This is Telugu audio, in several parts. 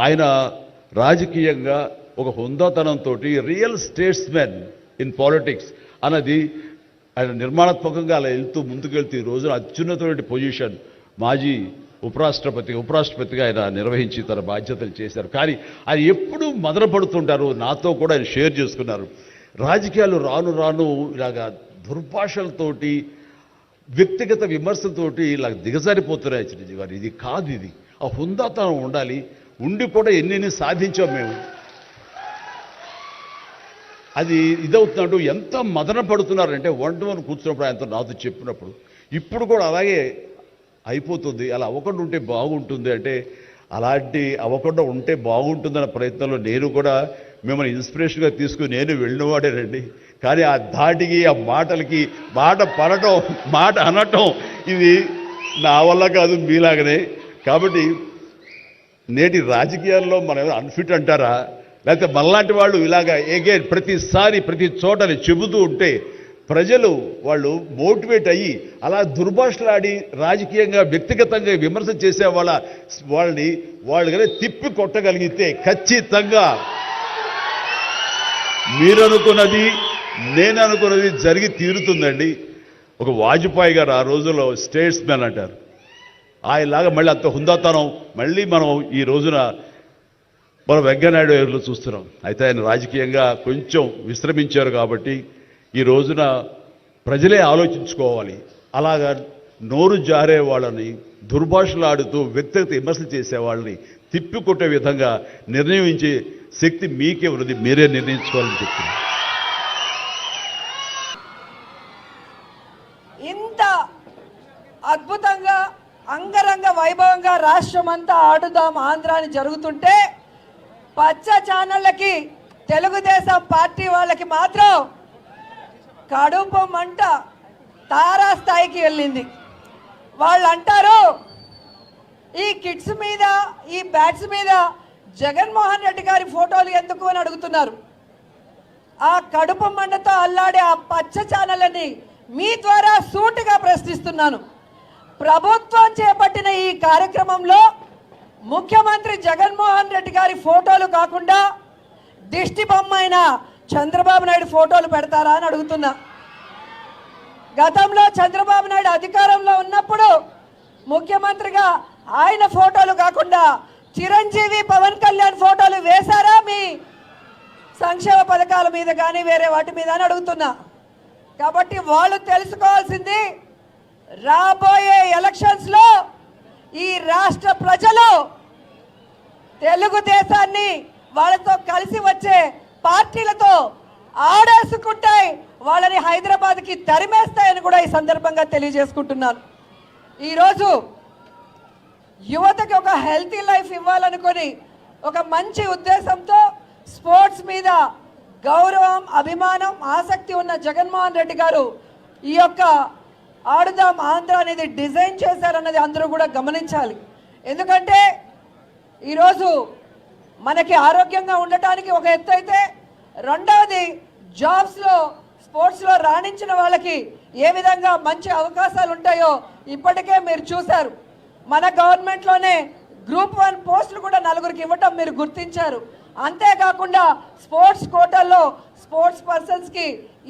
ఆయన రాజకీయంగా ఒక హుందాతనంతో రియల్ స్టేట్స్మెన్ ఇన్ పాలిటిక్స్ అన్నది ఆయన నిర్మాణాత్మకంగా అలా వెళ్తూ ముందుకెళ్తూ ఈ రోజున అత్యున్నతమైన పొజిషన్ మాజీ ఉపరాష్ట్రపతిగా ఆయన నిర్వహించి తన బాధ్యతలు చేశారు. కానీ ఆయన ఎప్పుడూ మదనపడుతుంటారు. నాతో కూడా ఆయన షేర్ చేసుకున్నారు. రాజకీయాలు రాను రాను ఇలాగా దుర్భాషలతోటి వ్యక్తిగత విమర్శలతోటి ఇలా దిగజారిపోతున్నాయి చిరంజీవి గారు. ఇది కాదు, ఇది ఆ హుందాతనం ఉండాలి. ఉండి కూడా ఎన్ని సాధించాం మేము. అది ఇదవుతున్నట్టు ఎంత మదన పడుతున్నారంటే వన్ కూర్చున్నప్పుడు ఆయనతో నాతో చెప్పినప్పుడు ఇప్పుడు కూడా అలాగే అయిపోతుంది. అలా అవ్వకుండా ఉంటే బాగుంటుంది అంటే అలాంటి అవ్వకుండా ఉంటే బాగుంటుందన్న ప్రయత్నంలో నేను కూడా మిమ్మల్ని ఇన్స్పిరేషన్గా తీసుకుని నేను వెళ్ళినవాడేనండి. కానీ ఆ ధాటికి ఆ మాటలకి మాట పడటం మాట అనటం ఇది నా వల్ల కాదు, మీలాగనే. కాబట్టి నేటి రాజకీయాల్లో మనం ఏమైనా అన్ఫిట్ అంటారా? లేకపోతే మనలాంటి వాళ్ళు ఇలాగా ఎగైన్ ప్రతిసారి ప్రతి చోటని చెబుతూ ఉంటే ప్రజలు వాళ్ళు మోటివేట్ అయ్యి అలా దుర్భాషలాడి రాజకీయంగా వ్యక్తిగతంగా విమర్శ చేసే వాళ్ళని కానీ తిప్పి కొట్టగలిగితే ఖచ్చితంగా మీరనుకున్నది నేను అనుకున్నది జరిగి తీరుతుందండి. ఒక వాజ్పేయి గారు ఆ రోజుల్లో స్టేట్స్ మ్యాన్ అంటారు. ఆయనలాగా మళ్ళీ అంత హుందాతనం మళ్ళీ మనం ఈ రోజున మనం వెంకయ్యనాయుడు గారిలో చూస్తున్నాం. అయితే ఆయన రాజకీయంగా కొంచెం విశ్రమించారు కాబట్టి ఈ రోజున ప్రజలే ఆలోచించుకోవాలి. అలాగా నోరు జారే వాళ్ళని దుర్భాషలాడుతూ వ్యక్తిగత విమర్శలు చేసే వాళ్ళని తిప్పికొట్టే విధంగా నిర్ణయించే శక్తి మీకే ఉన్నది, మీరే నిర్ణయించుకోవాలని చెప్తున్నారు. ఇంత అద్భుతంగా అంగరంగ వైభవంగా రాష్ట్రం అంతా ఆడుదాం ఆంధ్రాని జరుగుతుంటే పచ్చ ఛానళ్ళకి తెలుగుదేశం పార్టీ వాళ్ళకి మాత్రం కడుపు మంట తారా స్థాయికి వెళ్ళింది. వాళ్ళు అంటారు ఈ కిడ్స్ మీద ఈ బ్యాట్స్ మీద జగన్మోహన్ రెడ్డి గారి ఫోటోలు ఎందుకు అని అడుగుతున్నారు. ఆ కడుపు మంటతో అల్లాడే ఆ పచ్చ ఛానళ్ళని మీ ద్వారా సూటిగా ప్రశ్నిస్తున్నాను. ప్రభుత్వం చేపట్టిన ఈ కార్యక్రమంలో ముఖ్యమంత్రి జగన్మోహన్ రెడ్డి గారి ఫోటోలు కాకుండా దిష్టి బొమ్మ అయిన చంద్రబాబు నాయుడు ఫోటోలు పెడతారా అని అడుగుతున్నా. గతంలో చంద్రబాబు నాయుడు అధికారంలో ఉన్నప్పుడు ముఖ్యమంత్రిగా ఆయన ఫోటోలు కాకుండా చిరంజీవి పవన్ కళ్యాణ్ ఫోటోలు వేశారా మీ సంక్షేమ పథకాల మీద కానీ వేరే వాటి మీద అని అడుగుతున్నా. కాబట్టి వాళ్ళు తెలుసుకోవాల్సింది రాబోయే ఎలక్షన్స్ లో ఈ రాష్ట్ర ప్రజలు తెలుగుదేశాన్ని వాళ్ళతో కలిసి వచ్చే పార్టీలతో ఆడేసుకుంటాయి, వాళ్ళని హైదరాబాద్కి తరిమేస్తాయని కూడా ఈ సందర్భంగా తెలియజేసుకుంటున్నాను. ఈరోజు యువతకి ఒక హెల్తీ లైఫ్ ఇవ్వాలనుకొని ఒక మంచి ఉద్దేశంతో స్పోర్ట్స్ మీద గౌరవం, అభిమానం, ఆసక్తి ఉన్న జగన్మోహన్ రెడ్డి గారు ఈ యొక్క ఆడుదాం ఆంధ్ర అనేది డిజైన్ చేశారన్నది అందరూ కూడా గమనించాలి. ఎందుకంటే ఈరోజు మనకి ఆరోగ్యంగా ఉండటానికి ఒక ఎత్తు అయితే, రెండవది జాబ్స్లో స్పోర్ట్స్లో రాణించిన వాళ్ళకి ఏ విధంగా మంచి అవకాశాలు ఉంటాయో ఇప్పటికే మీరు చూశారు. మన గవర్నమెంట్లోనే గ్రూప్ 1 పోస్టులు కూడా 4కి ఇవ్వటం మీరు గుర్తించారు. అంతేకాకుండా స్పోర్ట్స్ కోటాల్లో స్పోర్ట్స్ పర్సన్స్కి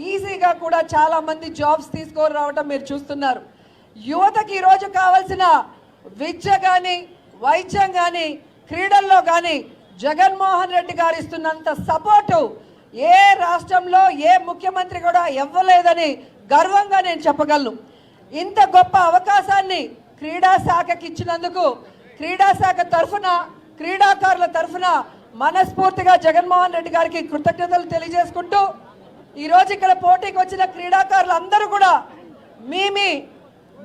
ఈజీగా కూడా చాలామంది జాబ్స్ తీసుకొని రావటం మీరు చూస్తున్నారు. యువతకి ఈరోజు కావాల్సిన విద్య కానీ వైద్యం కానీ క్రీడల్లో కానీ జగన్మోహన్ రెడ్డి గారు ఇస్తున్నంత సపోర్టు ఏ రాష్ట్రంలో ఏ ముఖ్యమంత్రి కూడా ఇవ్వలేదని గర్వంగా నేను చెప్పగలను. ఇంత గొప్ప అవకాశాన్ని క్రీడా శాఖకి ఇచ్చినందుకు క్రీడా శాఖ తరఫున క్రీడాకారుల తరఫున మనస్ఫూర్తిగా జగన్మోహన్ రెడ్డి గారికి కృతజ్ఞతలు తెలియజేసుకుంటూ ఈరోజు ఇక్కడ పోటీకి వచ్చిన క్రీడాకారులు అందరూ కూడా మీ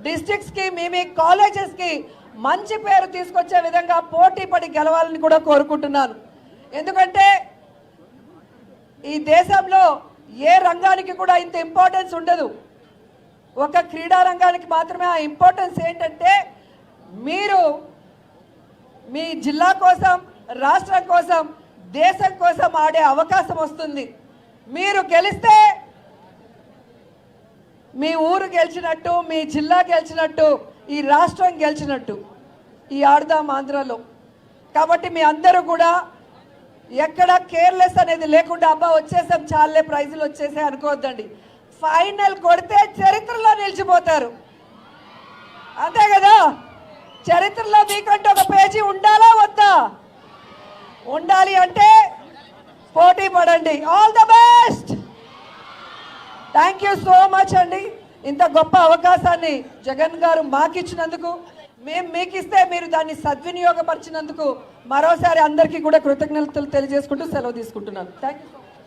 డిస్ట్రిక్ట్స్కి మీ కాలేజెస్కి మంచి పేరు తీసుకొచ్చే విధంగా పోటీ పడి గెలవాలని కూడా కోరుకుంటున్నాను. ఎందుకంటే ఈ దేశంలో ఏ రంగానికి కూడా ఇంత ఇంపార్టెన్స్ ఉండదు. ఒక క్రీడా రంగానికి మాత్రమే ఆ ఇంపార్టెన్స్. ఏంటంటే మీరు మీ జిల్లా కోసం, రాష్ట్రం కోసం, దేశం కోసం ఆడే అవకాశం వస్తుంది. మీరు గెలిస్తే మీ ఊరు గెలిచినట్టు, మీ జిల్లా గెలిచినట్టు, ఈ రాష్ట్రం గెలిచినట్టు ఈ ఆడుదాం ఆంధ్రలో. కాబట్టి మీ అందరూ కూడా ఎక్కడ కేర్లెస్ అనేది లేకుండా అబ్బా వచ్చేసాం చాలే ప్రైజులు వచ్చేసాయి అనుకోవద్దండి. ఫైనల్ కొడితే చరిత్రలో నిలిచిపోతారు, అంతే కదా. చరిత్రలో మీకంటే ఒక పేజీ ఉండాలా వద్దా? ఉండాలి అంటే పోటీ పడండి. All the best. Thank you so much అండి. ఇంత గొప్ప అవకాశాన్ని జగన్ గారు మాకిచ్చినందుకు, మేము మీకు ఇస్తే మీరు దాన్ని సద్వినియోగపరిచినందుకు మరోసారి అందరికీ కూడా కృతజ్ఞతలు తెలియజేసుకుంటూ సెలవు తీసుకుంటున్నాను. Thank you.